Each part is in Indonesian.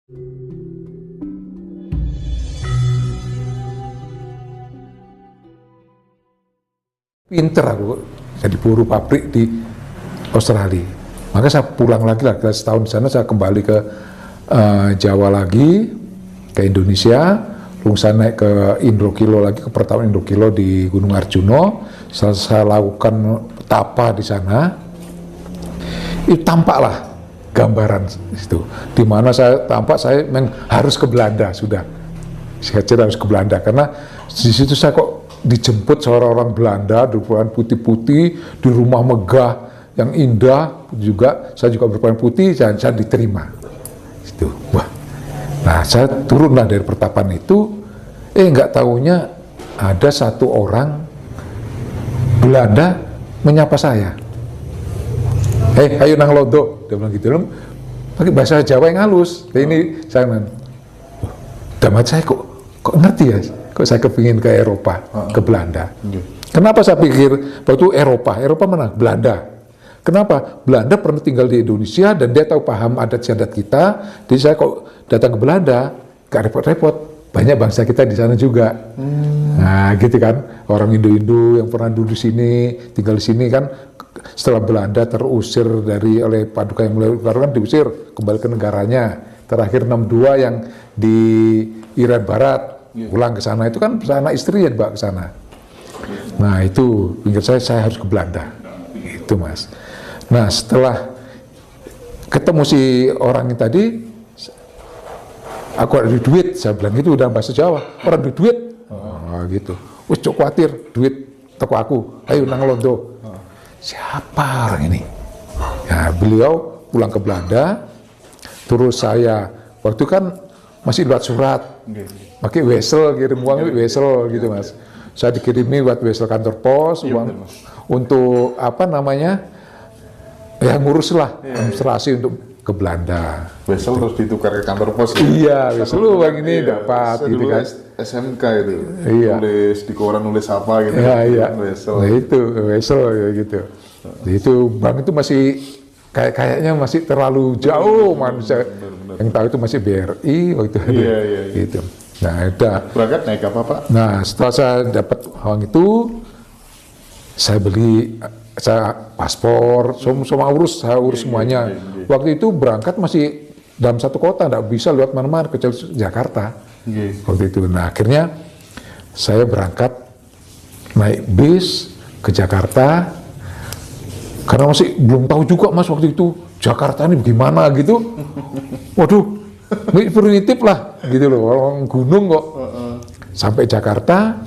Pinter aku jadi buruh pabrik di Australia. Maka saya pulang lagi lah, setahun di sana saya kembali ke Jawa lagi, ke Indonesia. Lalu saya naik ke Indokilo lagi, ke pertama Indokilo di Gunung Arjuno. Saya lakukan tapa di sana. Itu tampaklah gambaran itu. Di mana saya tampak saya memang harus ke Belanda sudah. Saya kira harus ke Belanda karena di situ saya kok dijemput seorang orang Belanda berpakaian putih-putih di rumah megah yang indah juga. Saya juga berpakaian putih dan saya diterima. Itu, wah. Nah, saya turunlah dari pertapan itu. Nggak taunya ada satu orang Belanda menyapa saya. Ayo nang lodo, dia bilang gitu. Pakai bahasa Jawa yang halus. Ini saya bilang, damat saya kok ngerti ya? Kok saya kepingin ke Eropa, ke Belanda. Kenapa saya pikir waktu itu Eropa mana? Belanda. Kenapa? Belanda pernah tinggal di Indonesia dan dia tahu paham adat istiadat kita. Jadi saya kok datang ke Belanda, gak repot-repot. Banyak bangsa kita di sana juga. Nah, gitu kan. Orang Indo-Indo yang pernah dulu di sini, tinggal di sini kan. Setelah Belanda terusir oleh Paduka yang mulai kan diusir kembali ke negaranya. Terakhir 62 yang di Iran Barat. Pulang ke sana itu kan anak istri yang dibawa ke sana. Nah itu pikir saya harus ke Belanda, itu Mas. Nah setelah ketemu si orang ini tadi, aku ada duit, saya bilang gitu dalam bahasa Jawa, orang ada duit, gitu. Wih cok khawatir, duit toko aku, ayo nang londo. Siapa orang ini? Nah beliau pulang ke Belanda, terus saya waktu kan masih buat surat. Pakai wesel, kirim uang wesel gitu Mas. Saya dikirimi buat wesel kantor pos, uang untuk apa namanya, ya ngurus lah administrasi untuk ke Belanda. Wesel terus ditukar ke kantor pos. Iya, wesel uang ini dapat gitu kan. SMK itu, nulis di koran nulis apa gitu. Iya. Wesel. Nah itu wesel gitu. Itu bank itu masih kayaknya masih terlalu jauh manusia. Yang tahu itu masih BRI waktu itu. Iya. Gitu. Nah, udah. Berangkat naik apa Pak? Nah, setelah saya dapat uang itu, saya beli paspor, semua saya urus semuanya. Waktu itu berangkat masih dalam satu kota, nggak bisa lewat mana-mana kecuali Jakarta. Waktu itu. Nah, akhirnya saya berangkat naik bis ke Jakarta, karena masih belum tahu juga Mas waktu itu Jakarta ini bagaimana gitu. Waduh. Ini primitif lah, gitu loh, orang gunung kok. Sampai Jakarta,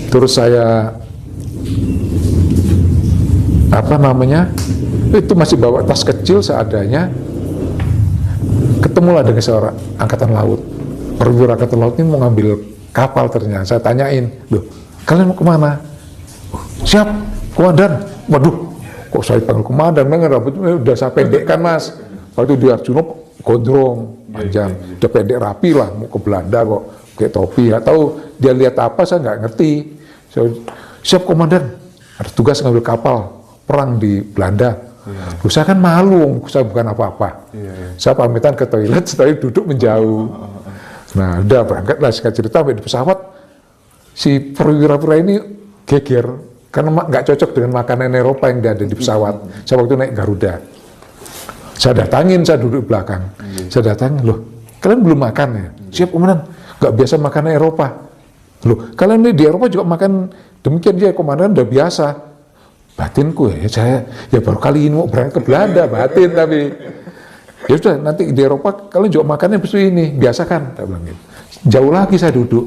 terus saya, apa namanya, itu masih bawa tas kecil seadanya, ketemulah dengan seorang angkatan laut. Perwira angkatan laut ini mau ngambil kapal ternyata. Saya tanyain, loh, kalian mau kemana? Siap, komandan. Waduh, kok saya panggil komandan, rambutnya udah saya pendekkan Mas. Waktu di Arjuno, gondrong, panjang, udah pendek rapi lah, mau ke Belanda kok, kayak topi, nggak tahu dia lihat apa, saya nggak ngerti. Siap komandan, ada tugas ngambil kapal, perang di Belanda. Loh, saya kan malu, saya bukan apa-apa. Saya pamitan ke toilet, setelah duduk menjauh. Nah, udah berangkat lah, singkat cerita, sampai di pesawat, si perwira-perwira ini geger, karena nggak cocok dengan makanan Eropa yang ada di pesawat. Saya waktu naik Garuda. Saya datangin, saya duduk di belakang. Saya datangin, loh, kalian belum makan ya? Siap komandan, nggak biasa makanan Eropa. Loh, kalian di Eropa juga makan demikian ya komandan, udah biasa. Batinku ya, saya ya baru kali ini mau berangkat ke Belanda, batin tapi. Ya sudah, nanti di Eropa kalian juga makannya seperti ini, biasa kan? Saya bilang gitu. Jauh lagi saya duduk.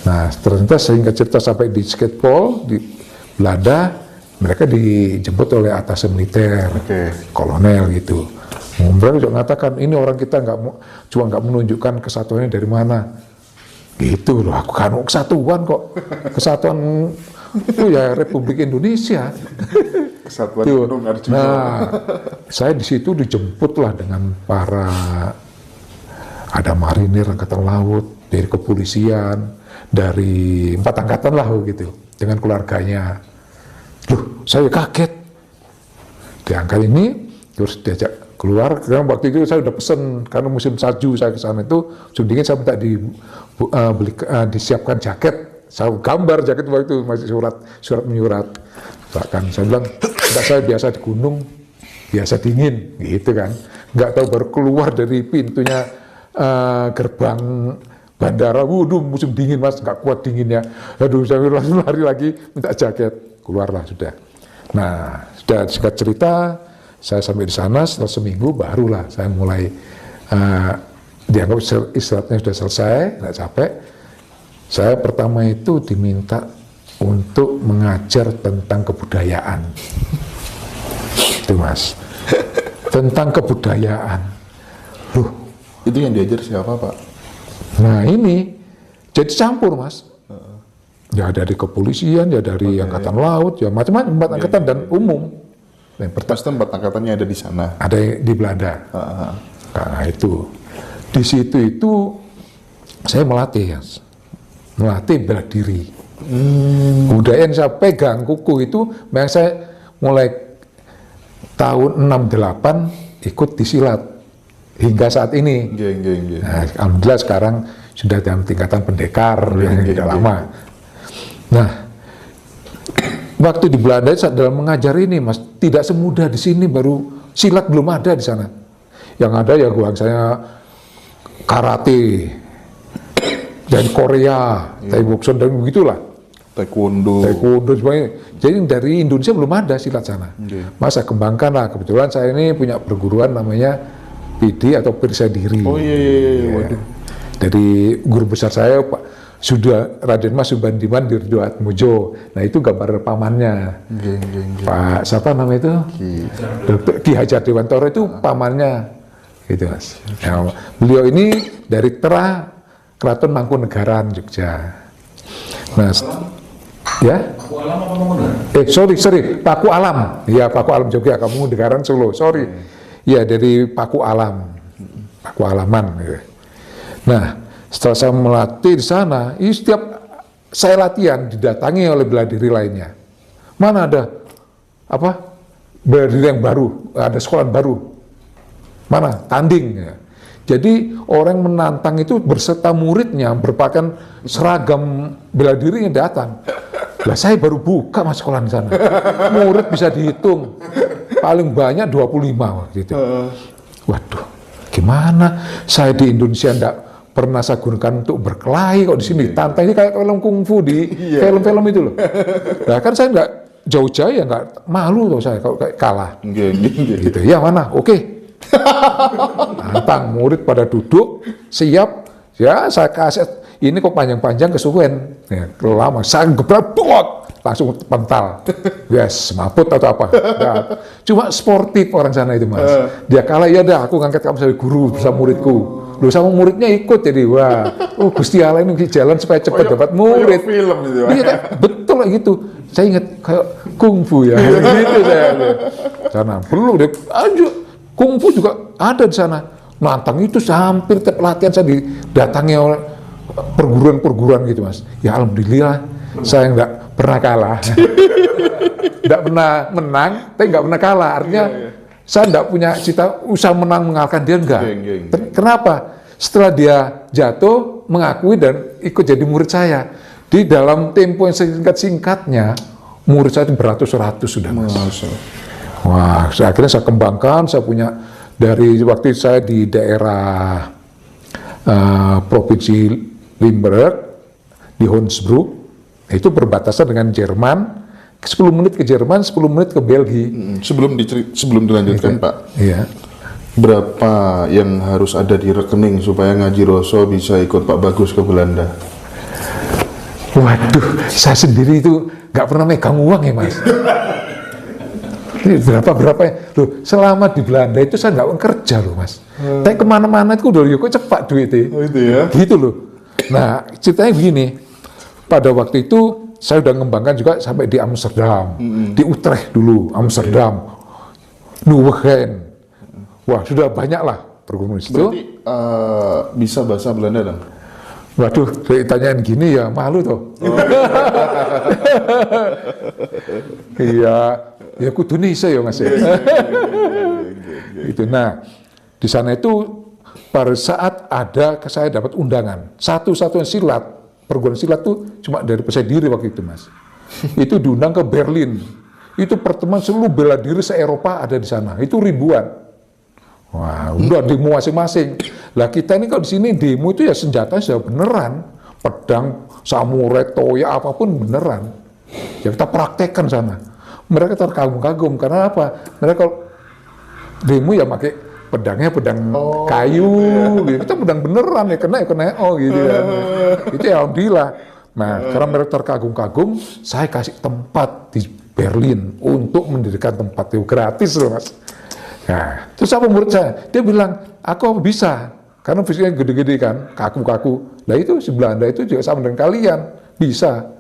Nah, ternyata sehingga cerita sampai di Schiphol, di Belanda, mereka dijemput oleh atas militer, kolonel gitu. Mereka juga mengatakan ini orang kita cuma nggak menunjukkan kesatuannya dari mana. Gitu loh, aku kan kesatuan kok, kesatuan itu ya Republik Indonesia. Kesatuan Gunung Arjuno. Nah, saya di situ dijemput lah dengan ada marinir angkatan laut, dari kepolisian, dari 4 angkatan lah gitu, dengan keluarganya. Loh, saya kaget. Diangkat ini, terus diajak keluar. Karena waktu itu saya udah pesen, karena musim salju saya ke sana itu musim dingin, saya minta disiapkan jaket. Saya gambar jaket waktu itu masih surat menyurat. Bahkan saya bilang, enggak, saya biasa di gunung, biasa dingin, gitu kan. Nggak tahu baru keluar dari pintunya gerbang bandara, waduh musim dingin mas, nggak kuat dinginnya. Aduh, saya langsung lari lagi minta jaket, keluarlah sudah. Nah, sudah singkat cerita, saya sampai di sana setelah seminggu barulah saya mulai dianggap istirahatnya sudah selesai, nggak capek. Saya pertama itu diminta untuk mengajar tentang kebudayaan, itu mas, tentang kebudayaan. Loh, itu yang diajar siapa Pak? Nah ini jadi campur mas. Ya dari kepolisian, ya dari angkatan laut, ya macam-macam, 4 angkatan dan umum. Pas tempat angkatannya ada di sana. Ada di Belanda. Nah itu, di situ itu saya melatih, melatih bela diri. Kebudayaan saya pegang kuku itu, memang saya mulai tahun 68 ikut disilat hingga saat ini. Nah, alhamdulillah sekarang sudah dalam tingkatan pendekar yang tidak lama. Nah, waktu di Belanda dalam mengajar ini mas, tidak semudah di sini, baru silat belum ada di sana. Yang ada ya saya karate dari Korea, Thai boxing dan begitulah. Taekwondo semuanya. Jadi dari Indonesia belum ada silat sana. Mas saya kembangkan lah, kebetulan saya ini punya perguruan namanya PD atau Periksa Diri. Oh iya. Waduh. Dari guru besar saya Pak sudah Raden Mas Subandiman Dirdoatmojo. Nah itu gambar pamannya. Pak siapa nama itu? Ki Hajar Dewantoro itu pamannya. Gitu mas. Nah, beliau ini dari Keraton Mangkunegaran Jogja. Nah, ya? Paku Alam apa Mangkunegaran? Sorry, Paku Alam. Ya, Paku Alam Jogja, kamu Mangkunegaran Solo. Sorry. Ya, dari Paku Alam. Paku Alaman. Ya. Nah, setelah saya melatih di sana, setiap saya latihan didatangi oleh bela diri lainnya. Mana ada bela diri yang baru, ada sekolah baru. Mana? Tanding. Ya. Jadi orang menantang itu berserta muridnya, berpakaian seragam bela diri yang datang. Lah saya baru buka mas sekolah di sana. Murid bisa dihitung paling banyak 25 waktu itu. Waduh, gimana? Saya di Indonesia enggak pernah saya gunakan untuk berkelahi, kok di sini tantang ini kayak film kungfu di film-film itu loh. Nah kan saya enggak jauh-jauh ya, enggak malu loh saya kalau kayak kalah. Gitu. Ya mana? Oke. Tantang, murid pada duduk siap, ya saya kasih ini kok panjang-panjang kesuwen ya, lama saya gebrak langsung pental, yes maput atau apa ya, cuma sportif orang sana itu mas. Dia kalah ya dah aku ngangkat kamu sebagai guru bersama muridku, lu sama muridnya ikut, jadi wah Gusti Allah ini jalan supaya cepat dapat murid. Film itu iya kan? Betul lah gitu, saya ingat kayak kungfu ya gitu saya sana perlu deh aja. Kungfu juga ada di sana. Nantang itu hampir tiap latihan saya didatangi oleh perguruan-perguruan gitu mas. Ya alhamdulillah saya nggak pernah kalah. Nggak pernah menang, tapi nggak pernah kalah. Artinya saya nggak punya cita usaha menang mengalahkan dia, enggak. Kenapa? Setelah dia jatuh, mengakui dan ikut jadi murid saya. Di dalam tempo yang singkat-singkatnya, murid saya itu beratus-ratus sudah mas. Wah, akhirnya saya kembangkan, saya punya dari waktu saya di daerah Provinsi Limburg, di Hoensbroek, itu berbatasan dengan Jerman, 10 menit ke Jerman, 10 menit ke Belgia. Sebelum dilanjutkan Pak, iya. Berapa yang harus ada di rekening supaya Ngaji Roso bisa ikut Pak Bagus ke Belanda? Waduh, saya sendiri itu nggak pernah megang uang ya mas. Berapa ya? Loh, selama di Belanda itu saya nggak kerja loh mas. Tapi kemana-mana itu udah kok cepat duitnya. Oh itu ya? Gitu loh. Nah ceritanya begini, pada waktu itu saya udah ngembangkan juga sampai di Amsterdam, di Utrecht dulu, Amsterdam, Nieuwegein. Wah sudah banyak lah perguruan itu. Berarti bisa bahasa Belanda dong? Waduh, ditanyain gini ya malu tuh. Iya. Ya kudu Indonesia ya Mas ya. Itu. Nah, di sana itu pada saat saya dapat undangan, satu-satunya silat, perguruan silat tuh cuma dari Persai Diri waktu itu Mas. Itu diundang ke Berlin. Itu pertemuan seluruh bela diri se-Eropa ada di sana. Itu ribuan. Wah, udah demo masing-masing. Lah kita ini kalau di sini demo itu ya senjatanya sudah beneran, pedang, samurai, toya, apapun beneran. Ya kita praktekkan sana. Mereka terkagum-kagum karena apa? Mereka kalau demo ya pakai pedangnya pedang kayu, gitu. Kita pedang beneran ya kena gitu kan. Itu ya alhamdulillah. Nah, karena mereka terkagum-kagum, saya kasih tempat di Berlin untuk mendirikan tempat itu gratis loh Mas. Nah, terus apa murid saya? Dia bilang, aku bisa, karena fisiknya gede-gede kan, kaku-kaku. Nah itu si Belanda itu juga sama dengan kalian, bisa.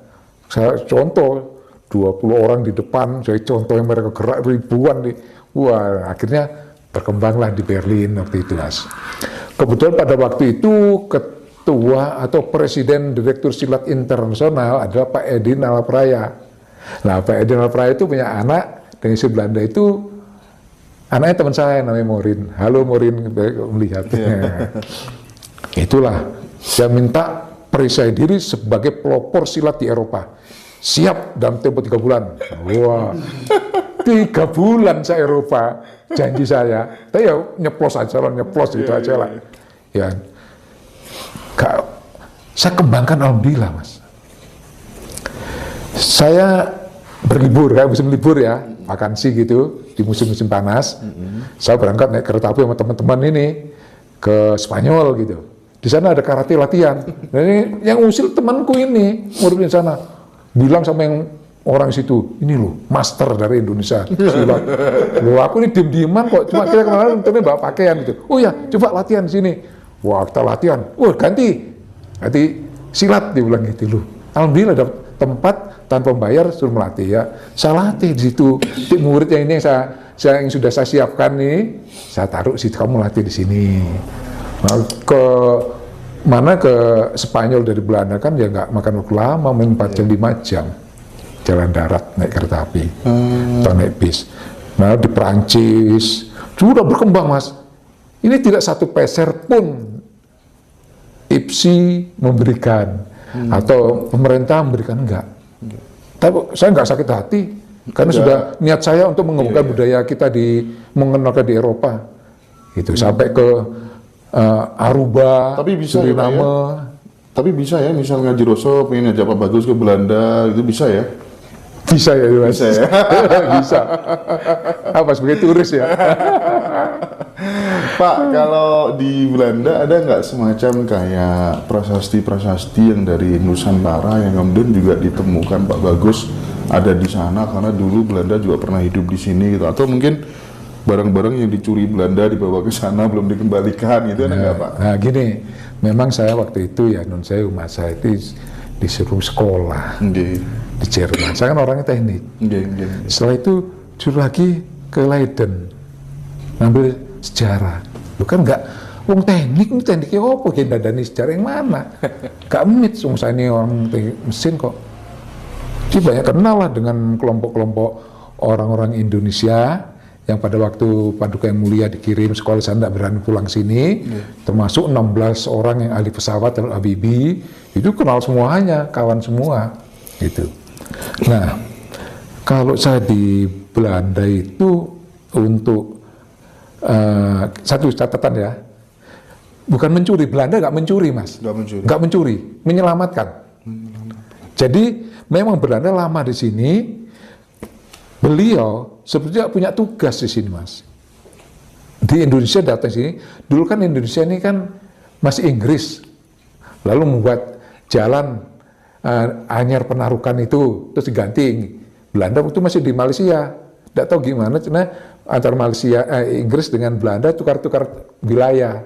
Saya contoh, 20 orang di depan, saya contoh yang mereka gerak ribuan nih. Wah, akhirnya berkembanglah di Berlin waktu itu Mas. Kebetulan pada waktu itu ketua atau presiden direktur silat internasional adalah Pak Edi Nalapraya. Nah, Pak Edi Nalapraya itu punya anak dari si Belanda itu, anaknya teman saya namanya Morin. Halo Morin, melihat. Itulah, saya minta perisai diri sebagai pelopor silat di Eropa. Siap dalam tempo 3 bulan. Wah, 3 bulan saya Eropa, janji saya. Tapi ya nyeplos aja lah, nyeplos itu aja lah. Ya, saya kembangkan alhamdulillah Mas. Saya berlibur, kayak musim libur ya, vakansi gitu, di musim-musim panas. Saya berangkat naik kereta api sama teman-teman ini ke Spanyol gitu. Di sana ada karate latihan. Nah, ini yang usil temanku ini, murid di sana. Bilang sama yang orang situ, ini loh, master dari Indonesia silat. Loh, aku ini diem-dieman kok, cuma kira kemarin bawa pakaian gitu. Oh ya, coba latihan di sini. Wah, kita latihan. Wah, ganti silat, dibilang gitu loh. Alhamdulillah dapat tempat tanpa bayar, suruh melatih ya. Saya latih di situ. Tim murid yang ini yang sudah saya siapkan nih, saya taruh situ, kamu latih di sini. Nah, ke Spanyol dari Belanda kan ya nggak makan waktu lama, 4 jam 5 jam jalan darat naik kereta api atau naik bis. Nah di Perancis sudah berkembang Mas. Ini tidak satu peser pun IPSI memberikan atau pemerintah memberikan, enggak. Tapi saya nggak sakit hati karena sudah niat saya untuk mengembangkan budaya kita mengenalkan di Eropa. Itu sampai ke Aruba, tapi bisa Suriname. ya, tapi bisa ya, misal ngaji Roso pengen ngajak Pak Bagus ke Belanda, itu bisa ya? Bisa ya, Mas. Bisa ya? Bisa. Apa sebagai turis ya? Pak, kalau di Belanda ada nggak semacam kayak prasasti-prasasti yang dari Nusantara yang kemudian juga ditemukan Pak Bagus ada di sana karena dulu Belanda juga pernah hidup di sini gitu, atau mungkin barang-barang yang dicuri Belanda dibawa ke sana belum dikembalikan gitu, ada nggak Pak? Nah gini, memang saya waktu itu ya Mas saya itu disuruh sekolah di Jerman. Saya kan orangnya teknik. Setelah itu suruh lagi ke Leiden ngambil sejarah. Lu kan nggak, wong tekniknya apa? Kita dadani sejarah yang mana? Gak mit, saya ini orang teknik mesin kok. Jadi banyak kenal lah dengan kelompok-kelompok orang-orang Indonesia yang pada waktu Paduka Yang Mulia dikirim sekolah sana tidak berani pulang sini, termasuk 16 orang yang ahli pesawat dan Habibie, itu kenal semuanya, kawan semua, gitu. Nah, kalau saya di Belanda itu untuk satu catatan ya, bukan mencuri, Belanda nggak mencuri Mas, nggak mencuri, menyelamatkan. Jadi memang Belanda lama di sini. Beliau sepertinya punya tugas di sini Mas. Di Indonesia datang sini, dulu kan Indonesia ini kan masih Inggris, lalu membuat jalan Anyar Penarukan itu terus diganti. Belanda waktu masih di Malaysia, tidak tahu gimana, karena antara Malaysia Inggris dengan Belanda tukar-tukar wilayah.